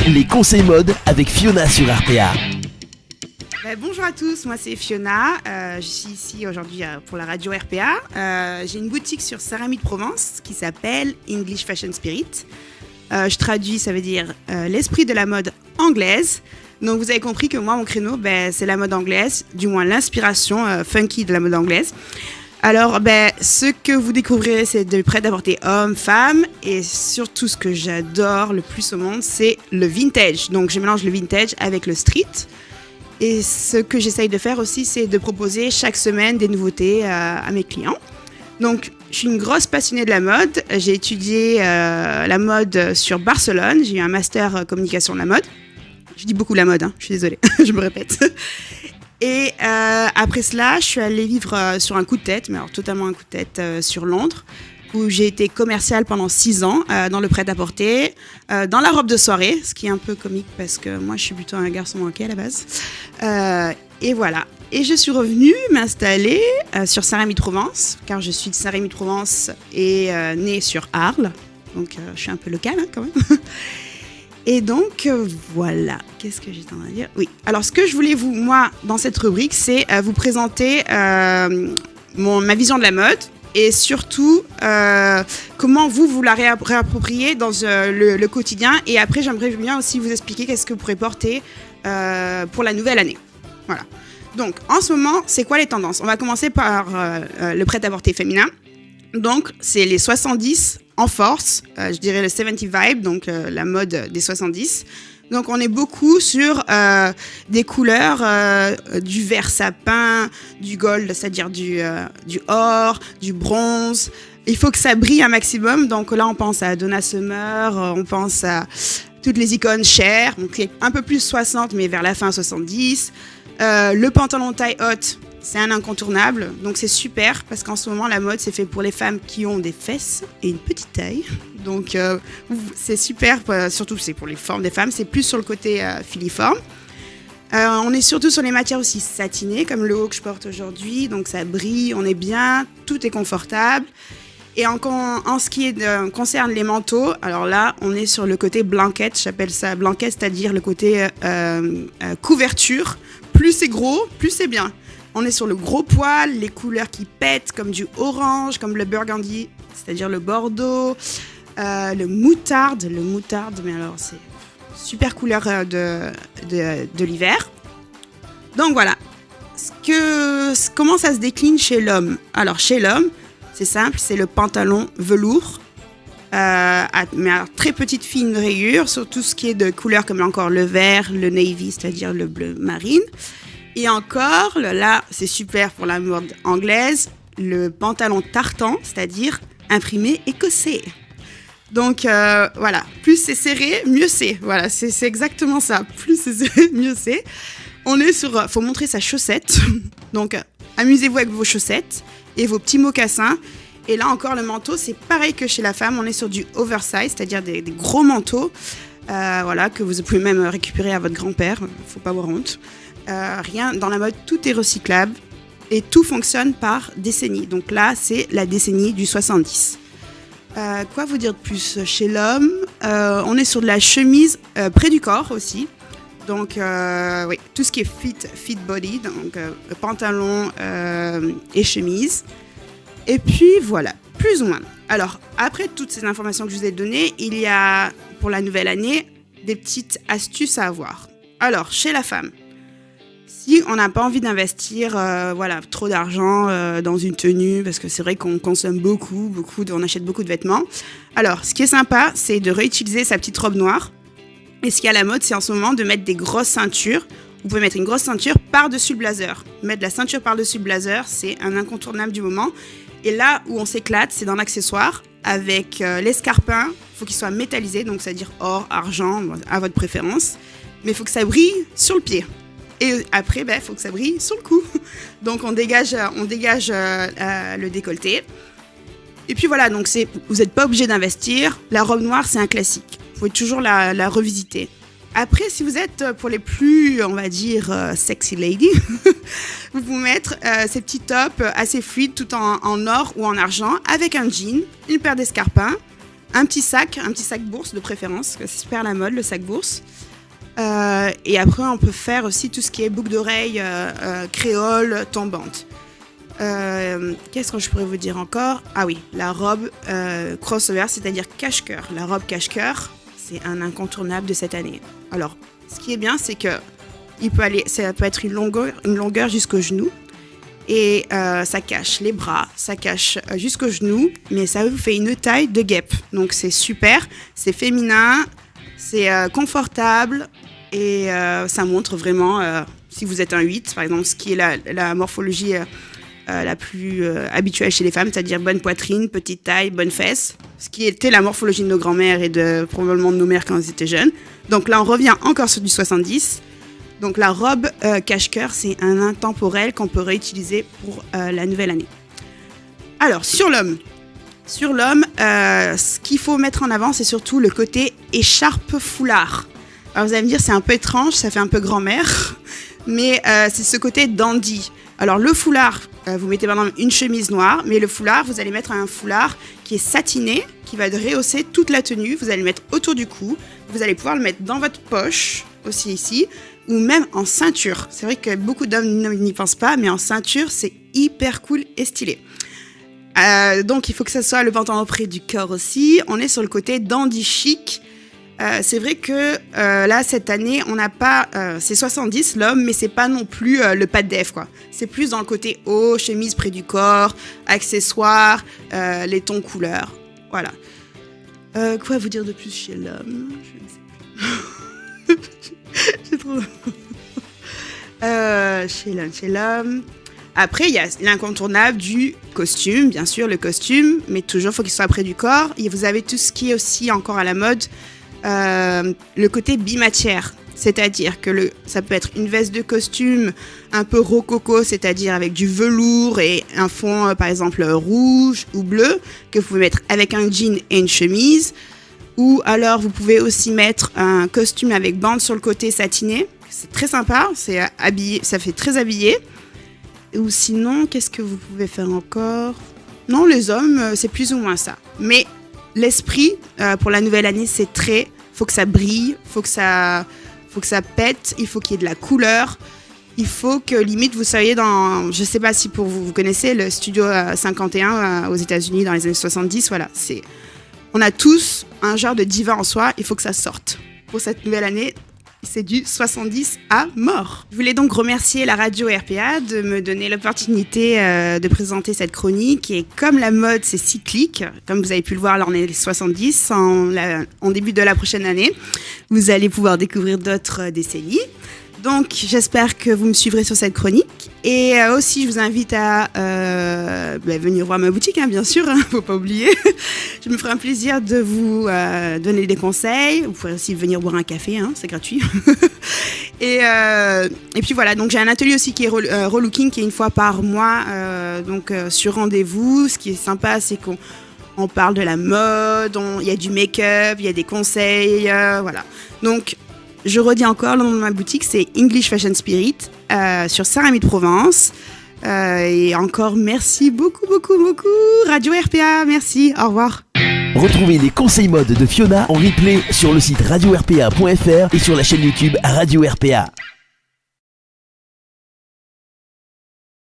Les conseils mode avec Fiona sur RPA. Bonjour à tous, moi c'est Fiona, je suis ici aujourd'hui pour la radio RPA. J'ai une boutique sur Saint-Rémy-de-Provence qui s'appelle English Fashion Spirit. Je traduis, ça veut dire l'esprit de la mode anglaise. Donc vous avez compris que moi mon créneau c'est la mode anglaise, du moins l'inspiration funky de la mode anglaise. Alors ce que vous découvrirez c'est de prêt-à-porter hommes, femmes et surtout ce que j'adore le plus au monde c'est le vintage. Donc je mélange le vintage avec le street. Et ce que j'essaye de faire aussi, c'est de proposer chaque semaine des nouveautés à mes clients. Donc, je suis une grosse passionnée de la mode. J'ai étudié la mode sur Barcelone. J'ai eu un master communication de la mode. Je dis beaucoup la mode, je suis désolée, je me répète. Et après cela, je suis allée vivre sur un coup de tête, mais alors totalement un coup de tête sur Londres, où j'ai été commerciale pendant 6 ans dans le prêt-à-porter, dans la robe de soirée, ce qui est un peu comique parce que moi je suis plutôt un garçon manqué à la base. Et voilà. Et je suis revenue m'installer sur Saint-Rémy-de-Provence, car je suis de Saint-Rémy-de-Provence et née sur Arles, donc je suis un peu locale quand même. Et donc voilà, qu'est-ce que j'étais en train de dire ? Oui, alors ce que je voulais moi dans cette rubrique, c'est vous présenter ma vision de la mode. Et surtout, comment vous la réappropriez dans le quotidien. Et après, j'aimerais bien aussi vous expliquer qu'est-ce que vous pourrez porter pour la nouvelle année. Voilà. Donc, en ce moment, c'est quoi les tendances ? On va commencer par le prêt-à-porter féminin. Donc, c'est les 70 en force. Je dirais le 70 vibe, donc la mode des 70. Donc, on est beaucoup sur des couleurs, du vert sapin, du gold, c'est-à-dire du or, du bronze. Il faut que ça brille un maximum. Donc là, on pense à Donna Summer, on pense à toutes les icônes Cher, donc un peu plus 60, mais vers la fin 70. Le pantalon taille haute, c'est un incontournable. Donc c'est super parce qu'en ce moment, la mode, c'est fait pour les femmes qui ont des fesses et une petite taille. Donc c'est super, surtout c'est pour les formes des femmes, c'est plus sur le côté filiforme. On est surtout sur les matières aussi satinées, comme le haut que je porte aujourd'hui, donc ça brille, on est bien, tout est confortable. Et en ce qui concerne les manteaux, alors là, on est sur le côté blanquette, j'appelle ça blanquette, c'est-à-dire le côté couverture. Plus c'est gros, plus c'est bien. On est sur le gros poil, les couleurs qui pètent, comme du orange, comme le burgundy, c'est-à-dire le bordeaux. Le moutarde, mais alors c'est super couleur de l'hiver. Donc voilà, comment ça se décline chez l'homme ? Alors chez l'homme, c'est simple, c'est le pantalon velours, mais à très petite fine rayure, sur tout ce qui est de couleurs comme encore le vert, le navy, c'est-à-dire le bleu marine. Et encore, là, c'est super pour la mode anglaise, le pantalon tartan, c'est-à-dire imprimé écossais. Donc voilà, plus c'est serré, mieux c'est. Voilà, c'est exactement ça. Plus c'est serré, mieux c'est. On est sur, faut montrer sa chaussette. Donc amusez-vous avec vos chaussettes et vos petits mocassins. Et là encore, le manteau, c'est pareil que chez la femme. On est sur du oversize, c'est-à-dire des gros manteaux, voilà, que vous pouvez même récupérer à votre grand-père. Faut pas avoir honte. Rien dans la mode, tout est recyclable et tout fonctionne par décennie. Donc là, c'est la décennie du 70. Quoi vous dire de plus chez l'homme ? On est sur de la chemise près du corps aussi. Donc, oui, tout ce qui est fit body, donc pantalon et chemise. Et puis, voilà, plus ou moins. Alors, après toutes ces informations que je vous ai données, il y a, pour la nouvelle année, des petites astuces à avoir. Alors, chez la femme, si on n'a pas envie d'investir trop d'argent dans une tenue, parce que c'est vrai qu'on consomme beaucoup, on achète beaucoup de vêtements. Alors, ce qui est sympa, c'est de réutiliser sa petite robe noire. Et ce qui est à la mode, c'est en ce moment de mettre des grosses ceintures. Vous pouvez mettre une grosse ceinture par-dessus le blazer. Mettre la ceinture par-dessus le blazer, c'est un incontournable du moment. Et là où on s'éclate, c'est dans l'accessoire. Avec l'escarpin, il faut qu'il soit métallisé, donc c'est-à-dire or, argent, à votre préférence. Mais il faut que ça brille sur le pied. Et après, il faut que ça brille sur le cou. Donc, on dégage le décolleté. Et puis voilà, donc vous n'êtes pas obligé d'investir. La robe noire, c'est un classique. Vous pouvez toujours la revisiter. Après, si vous êtes pour les plus, on va dire, sexy lady, vous pouvez mettre ces petits tops assez fluides, tout en or ou en argent, avec un jean, une paire d'escarpins, un petit sac bourse de préférence, parce que c'est super à la mode le sac bourse. Et après, on peut faire aussi tout ce qui est boucle d'oreille, créole, tombante. Qu'est-ce que je pourrais vous dire encore ? Ah oui, la robe crossover, c'est-à-dire cache-cœur. La robe cache-cœur, c'est un incontournable de cette année. Alors, ce qui est bien, c'est que ça peut être une longueur jusqu'au genou. Et ça cache les bras, ça cache jusqu'au genou, mais ça vous fait une taille de guêpe. Donc c'est super, c'est féminin, c'est confortable et ça montre vraiment, si vous êtes un 8, par exemple, ce qui est la morphologie la plus habituelle chez les femmes, c'est-à-dire bonne poitrine, petite taille, bonne fesse, ce qui était la morphologie de nos grands-mères et probablement de nos mères quand elles étaient jeunes. Donc là, on revient encore sur du 70. Donc la robe cache-cœur, c'est un intemporel qu'on peut réutiliser pour la nouvelle année. Alors, sur l'homme, ce qu'il faut mettre en avant, c'est surtout le côté écharpe-foulard. Alors vous allez me dire, c'est un peu étrange, ça fait un peu grand-mère, mais c'est ce côté dandy. Alors le foulard, vous mettez par exemple une chemise noire, mais le foulard, vous allez mettre un foulard qui est satiné, qui va rehausser toute la tenue. Vous allez le mettre autour du cou, vous allez pouvoir le mettre dans votre poche, aussi ici, ou même en ceinture. C'est vrai que beaucoup d'hommes n'y pensent pas, mais en ceinture, c'est hyper cool et stylé. Donc, il faut que ça soit le pantalon près du corps aussi. On est sur le côté dandy chic. C'est vrai que là, cette année, on n'a pas... c'est 70 l'homme, mais c'est pas non plus le pas de def, quoi. C'est plus dans le côté haut, chemise près du corps, accessoires, les tons couleurs. Voilà. Quoi vous dire de plus chez l'homme ? Je ne sais plus. J'ai trop... chez l'homme. Après, il y a l'incontournable du costume, bien sûr, le costume, mais toujours, il faut qu'il soit près du corps. Et vous avez tout ce qui est aussi encore à la mode, le côté bimatière. C'est-à-dire que ça peut être une veste de costume un peu rococo, c'est-à-dire avec du velours et un fond, par exemple, rouge ou bleu, que vous pouvez mettre avec un jean et une chemise. Ou alors, vous pouvez aussi mettre un costume avec bande sur le côté satiné. C'est très sympa, c'est habillé, ça fait très habillé. Ou sinon, qu'est-ce que vous pouvez faire encore ? Non, les hommes, c'est plus ou moins ça. Mais l'esprit, pour la nouvelle année, c'est très... faut que ça brille, faut que ça pète, il faut qu'il y ait de la couleur. Il faut que, limite, vous soyez dans... Je ne sais pas si pour vous connaissez le Studio 51 aux États-Unis dans les années 70. Voilà, c'est... On a tous un genre de diva en soi, il faut que ça sorte. Pour cette nouvelle année, c'est du 70 à mort. Je voulais donc remercier la radio RPA de me donner l'opportunité de présenter cette chronique. Et comme la mode, c'est cyclique, comme vous avez pu le voir, là on est 70, en début de la prochaine année, vous allez pouvoir découvrir d'autres décennies. Donc, j'espère que vous me suivrez sur cette chronique. Et aussi, je vous invite à venir voir ma boutique, bien sûr, faut pas oublier. Je me ferai un plaisir de vous donner des conseils. Vous pouvez aussi venir boire un café, c'est gratuit. Et puis voilà, donc j'ai un atelier aussi qui est relooking, qui est une fois par mois, sur rendez-vous. Ce qui est sympa, c'est qu'on parle de la mode, il y a du make-up, il y a des conseils, voilà. Donc, je redis encore, le nom de ma boutique, c'est English Fashion Spirit sur Saint-Rémy-de-Provence. Et encore, merci beaucoup, Radio RPA, merci, au revoir. Retrouvez les conseils mode de Fiona en replay sur le site radio-rpa.fr et sur la chaîne YouTube Radio RPA.